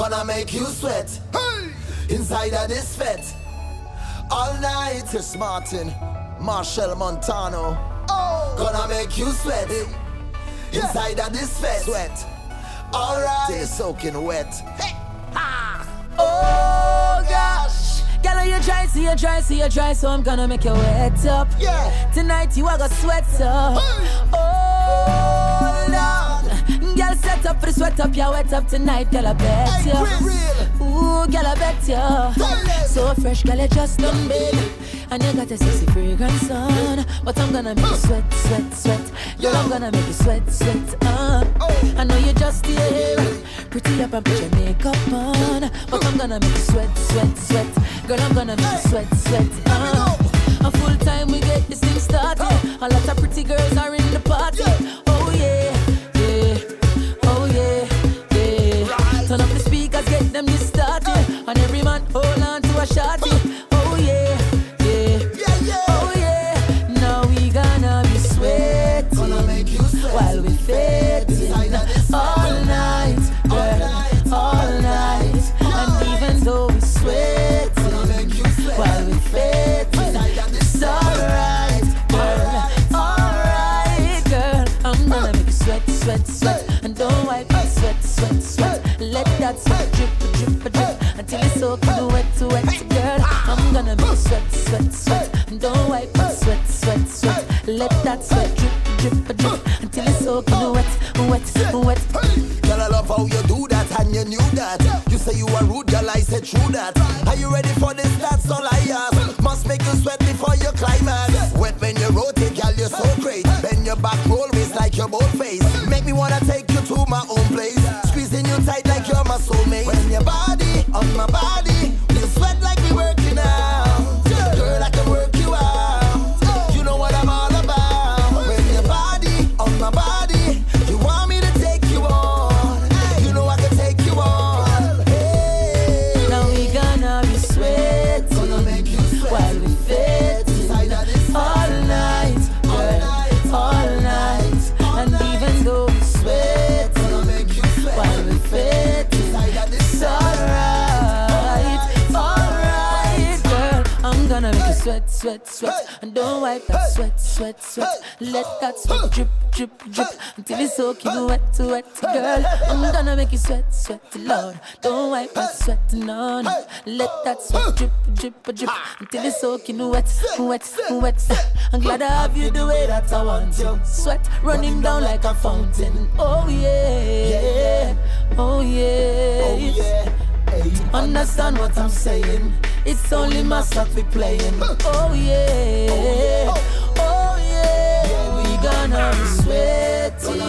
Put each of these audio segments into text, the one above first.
Gonna make you sweat. Hey. Inside of this fete. All night. Chris Martin, Machel Montano. Oh. Gonna make you sweat. Yeah. Inside of this fete. Sweat. Alright. Till it's soaking wet. Hey. Ah. Oh gosh. Girl, you dry, so I'm gonna make you wet up. Yeah. Tonight you are gonna sweat up. Hey. Oh Lord. Girl, set up for the sweat up, you wet up tonight, girl, I bet ya. Ooh, girl, I bet ya. So fresh, girl, you just done bed. And you got a sexy fragrance on. But I'm gonna make you sweat, sweat, sweat. Girl, I'm gonna make you sweat, sweat. I know you just here. Pretty up and put your makeup on. But I'm gonna make you sweat, sweat, sweat. Girl, I'm gonna make you sweat, sweat. A full time we get this thing started. A lot of pretty girls are in the party. Oh yeah, yeah. Oh yeah, yeah. Turn up the speakers, get them this started. And every man hold on to a shorty. Oh yeah, yeah. Oh yeah. Now we gonna be sweating. Gonna make you sweat while we fading. All night, girl, all night. And even though we sweat while we fading, it's alright, girl, alright, girl. I'm gonna make you sweat, sweat, sweat. And don't wipe it, sweat, sweat, sweat. Let that sweat drip, drip, drip until it's soaking wet, wet, girl. I'm gonna make you sweat, sweat, sweat. And don't wipe it, sweat, sweat, sweat. Let that sweat drip, drip, drip until it's soaking wet, wet, wet. Girl, I love how you do that and you knew that. You say you are rude, girl, I said true that. Are you ready for this? That's all I ask. Must make you sweat before you climax. Wet when you rotate, girl, you're so great. Bend your back, roll waist like your bold face. Make me wanna take you to my own place. Squeezing you tight like you're my soulmate. When your body on my body, you sweat like we working out. Girl, I can work you out. You know what I'm all about. When your body on my body, you want me to take you on. You know I can take you on. Hey. Now we gonna be sweating. Gonna make you sweat while we fading. All night, girl, all night. And even though we sweat, gonna make you sweat while we fading. It's alright, girl. I'm gonna make you sweat, sweat, sweat. And don't wipe that sweat, sweat, sweat. Let that sweat drip, drip, drip until it's soaking wet, wet, girl. I'm gonna make you sweat, sweat, Lord. Don't wipe that sweat, no, no. Let that sweat drip, drip, drip until it's soaking wet, wet, wet. I'm glad I have you the way that I want you. Sweat running down like a fountain. Oh yeah, oh yeah. Understand what I'm saying? It's only my stuff we playing. Oh yeah, oh yeah. We gonna be sweating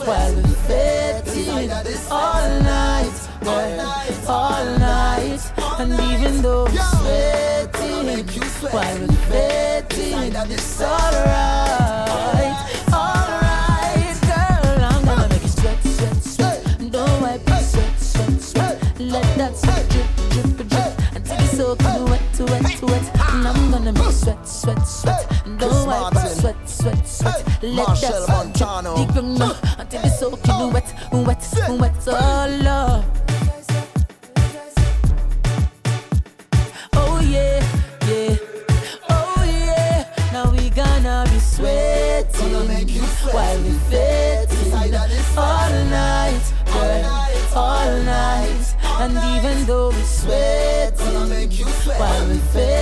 while we fading. All night, girl, all night. And even though we're sweating while we fading, it's alright, alright, girl. I'm gonna make you sweat, sweat, sweat. Don't wipe it, sweat, sweat, sweat. Let that sweat drip, drip, drip until it's soaking wet, wet, wet. And I'm gonna make you sweat, sweat, sweat. Don't wipe it, sweat, sweat, sweat. Let that sweat drip, until it's soaking wet, wet, wet. Oh Lord. Oh yeah, yeah. Oh yeah. Now we gonna be sweating while we fading. All night, girl, all night. And even though we sweating while we fading.